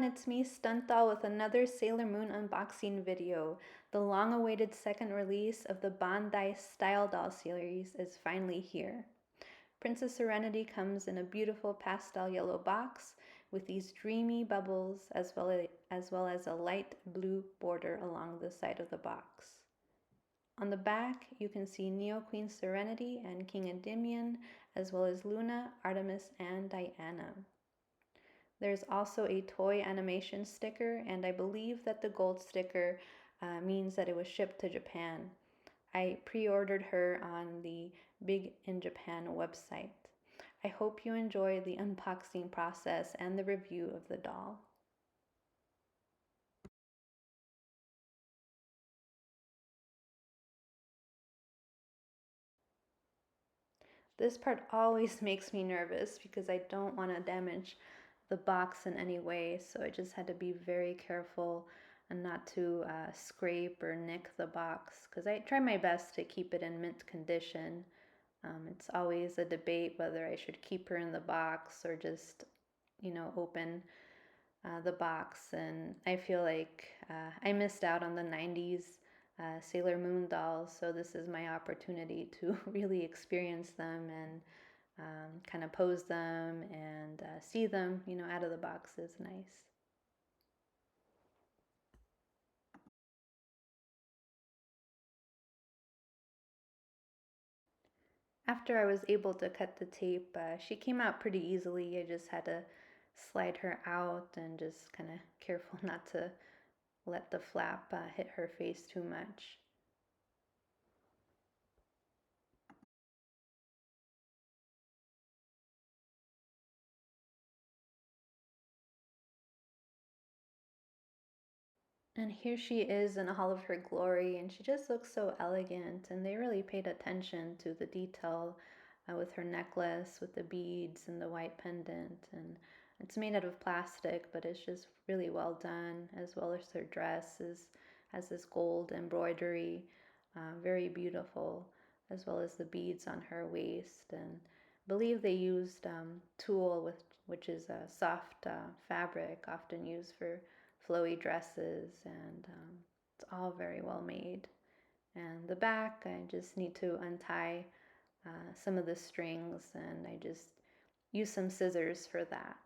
it's me, StyleDoll, with another Sailor Moon unboxing video. The long-awaited second release of the Bandai StyleDoll Series is finally here. Princess Serenity comes in a beautiful pastel yellow box with these dreamy bubbles as well as a light blue border along the side of the box. On the back, you can see Neo Queen Serenity and King Endymion, as well as Luna, Artemis, and Diana. There's also a toy animation sticker, and I believe that the gold sticker means that it was shipped to Japan. I pre-ordered her on the Big in Japan website. I hope you enjoy the unboxing process and the review of the doll. This part always makes me nervous because I don't want to damage the box in any way, so I just had to be very careful and not to scrape or nick the box, because I try my best to keep it in mint condition. It's always a debate whether I should keep her in the box or just, open the box. And I feel like I missed out on the 90s Sailor Moon dolls, so this is my opportunity to really experience them and kind of pose them and see them, out of the box is nice. After I was able to cut the tape, she came out pretty easily. I just had to slide her out and just kind of careful not to let the flap hit her face too much. And here she is in all of her glory, and she just looks so elegant, and they really paid attention to the detail with her necklace, with the beads and the white pendant. And it's made out of plastic, but it's just really well done, as well as her dress has this gold embroidery, very beautiful, as well as the beads on her waist. And I believe they used tulle, which is a soft fabric often used for flowy dresses, and it's all very well made. And the back, I just need to untie some of the strings, and I just use some scissors for that.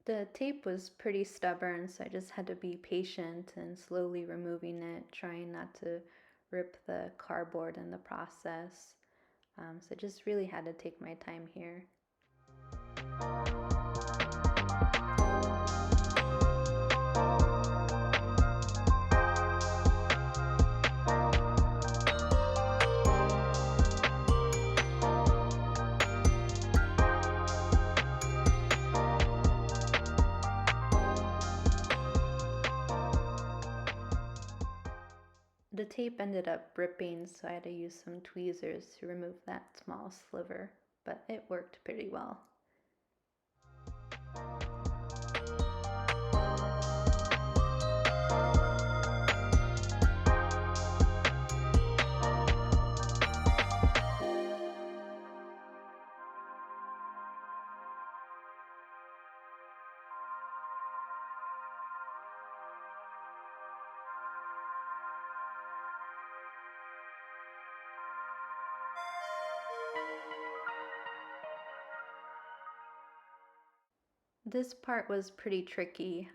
The tape was pretty stubborn, so I just had to be patient and slowly removing it, trying not to rip the cardboard in the process. So I just really had to take my time here. The tape ended up ripping, so I had to use some tweezers to remove that small sliver, but it worked pretty well. This part was pretty tricky.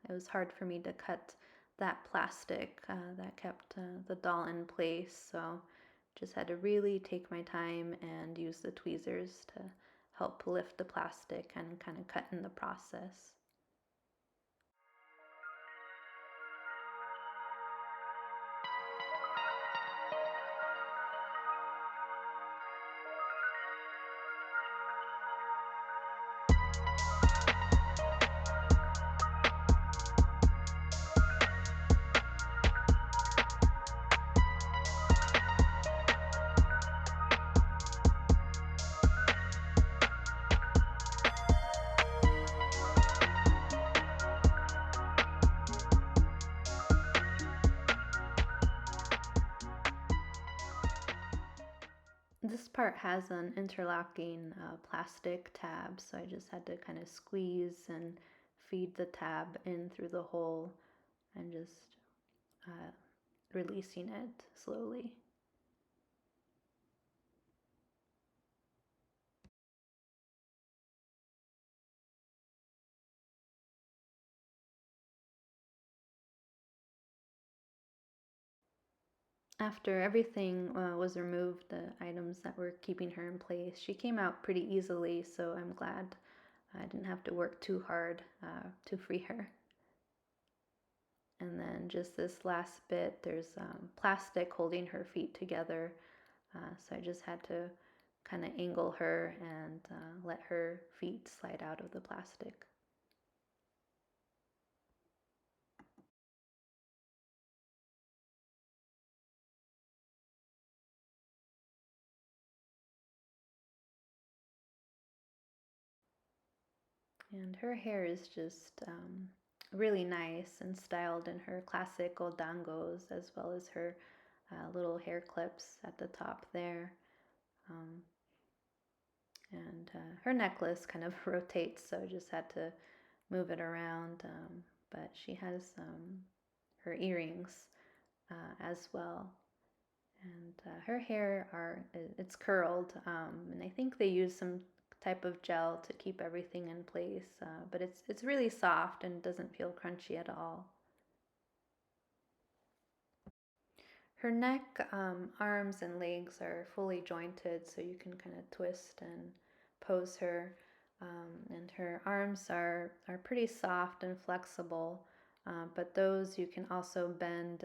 It was hard for me to cut that plastic that kept the doll in place, so just had to really take my time and use the tweezers to help lift the plastic and kind of cut in the process. part has an interlocking plastic tab, so I just had to kind of squeeze and feed the tab in through the hole and just releasing it slowly. After everything was removed, the items that were keeping her in place, she came out pretty easily, so I'm glad I didn't have to work too hard to free her. And then just this last bit, there's plastic holding her feet together, so I just had to kind of angle her and let her feet slide out of the plastic. And her hair is just really nice and styled in her classic odangos, as well as her little hair clips at the top there. Um, and her necklace kind of rotates, so I just had to move it around. But she has her earrings as well. And her hair it's curled, and I think they use some type of gel to keep everything in place, but it's really soft and doesn't feel crunchy at all. Her neck, arms, and legs are fully jointed, so you can kind of twist and pose her. And her arms are pretty soft and flexible, but those you can also bend,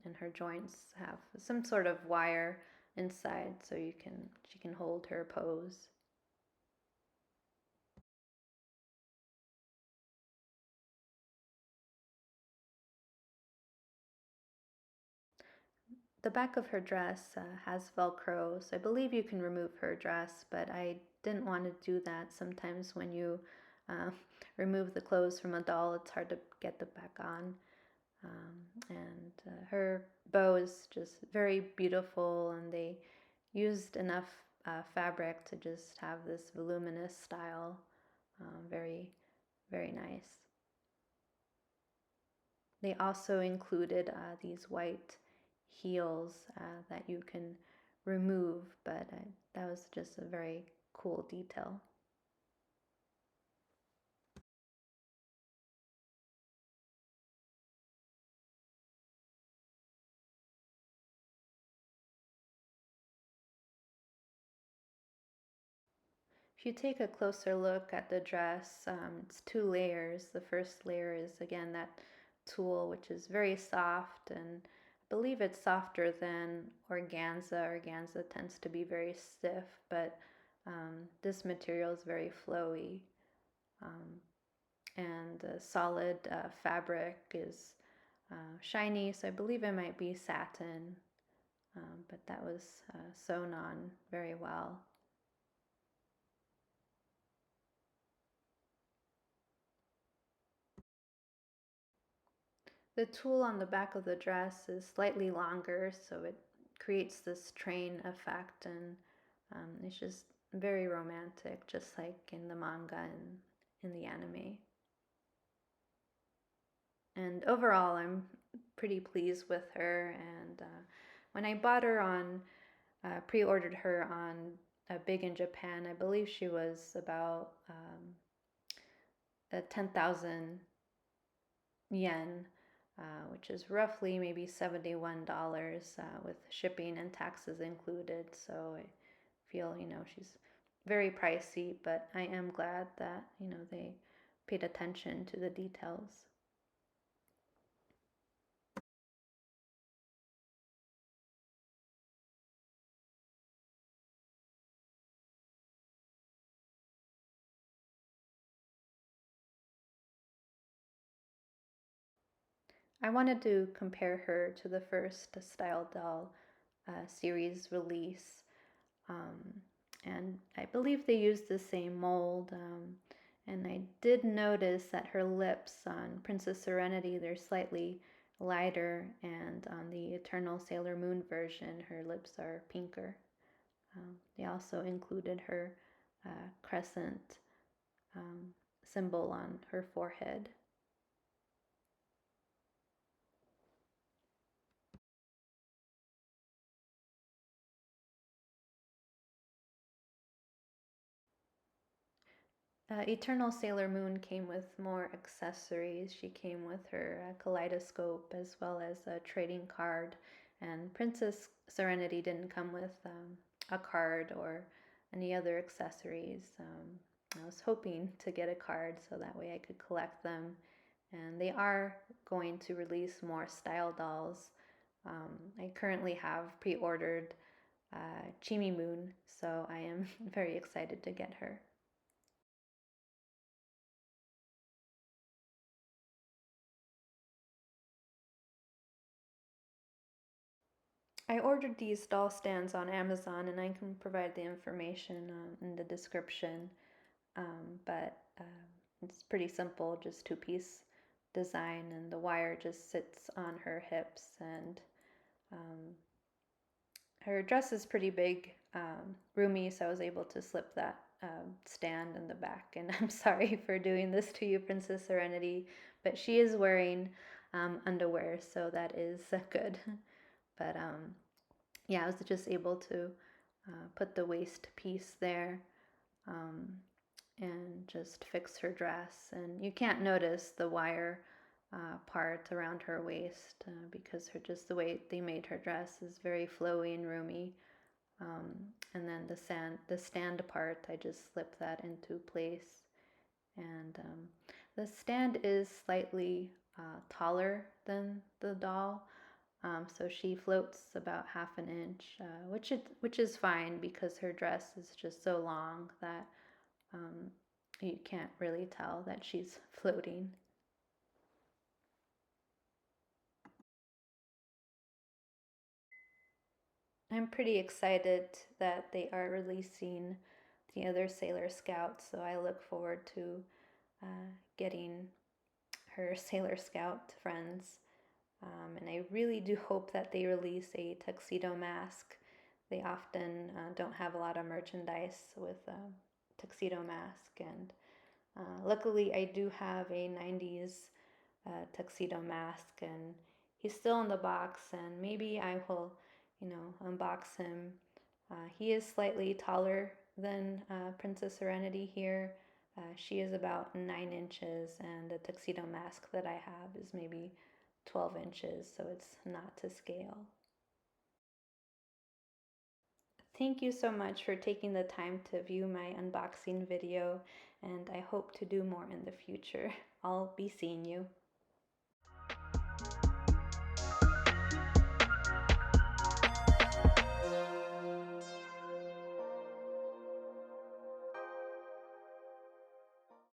and her joints have some sort of wire inside, so she can hold her pose. The back of her dress has Velcro, so I believe you can remove her dress, but I didn't want to do that. Sometimes when you uh, remove the clothes from a doll, it's hard to get them back on. And her bow is just very beautiful, and they used enough fabric to just have this voluminous style. Very, very nice. They also included these white heels that you can remove, but that was just a very cool detail. If you take a closer look at the dress, it's two layers. The first layer is again that tulle, which is very soft, and I believe it's softer than organza. Organza tends to be very stiff, but this material is very flowy. Um, and the solid fabric is shiny, so I believe it might be satin, but that was sewn on very well. The tulle on the back of the dress is slightly longer, so it creates this train effect, and it's just very romantic, just like in the manga and in the anime. And overall, I'm pretty pleased with her. And when I bought her on, pre-ordered her on Big in Japan, I believe she was about 10,000 yen, which is roughly maybe $71 with shipping and taxes included. So I feel, she's very pricey, but I am glad that, they paid attention to the details. I wanted to compare her to the first StyleDoll series release. Um, and I believe they used the same mold. And I did notice that her lips on Princess Serenity, they're slightly lighter, and on the Eternal Sailor Moon version, her lips are pinker. They also included her crescent symbol on her forehead. Eternal Sailor Moon came with more accessories. She came with her kaleidoscope as well as a trading card. And Princess Serenity didn't come with a card or any other accessories. I was hoping to get a card so that way I could collect them. And they are going to release more style dolls. I currently have pre ordered Chimi Moon, so I am very excited to get her. I ordered these doll stands on Amazon, and I can provide the information in the description. But it's pretty simple, just two-piece design, and the wire just sits on her hips, and um, her dress is pretty big, roomy, so I was able to slip that stand in the back. And I'm sorry for doing this to you, Princess Serenity, but she is wearing underwear, so that is good. But yeah, I was just able to put the waist piece there um, and just fix her dress. And you can't notice the wire part around her waist because just the way they made her dress is very flowy and roomy. Um, and then the stand part, I just slip that into place. And the stand is slightly taller than the doll. So she floats about half an inch, which is fine because her dress is just so long that um, you can't really tell that she's floating. I'm pretty excited that they are releasing the other Sailor Scouts, so I look forward to getting her Sailor Scout friends. And I really do hope that they release a tuxedo mask. They often don't have a lot of merchandise with a tuxedo mask, and luckily I do have a 90s tuxedo mask, and he's still in the box, and maybe I will, unbox him. He is slightly taller than Princess Serenity here. She is about 9 inches, and the tuxedo mask that I have is maybe 12 inches, so it's not to scale. Thank you so much for taking the time to view my unboxing video, and I hope to do more in the future. I'll be seeing you.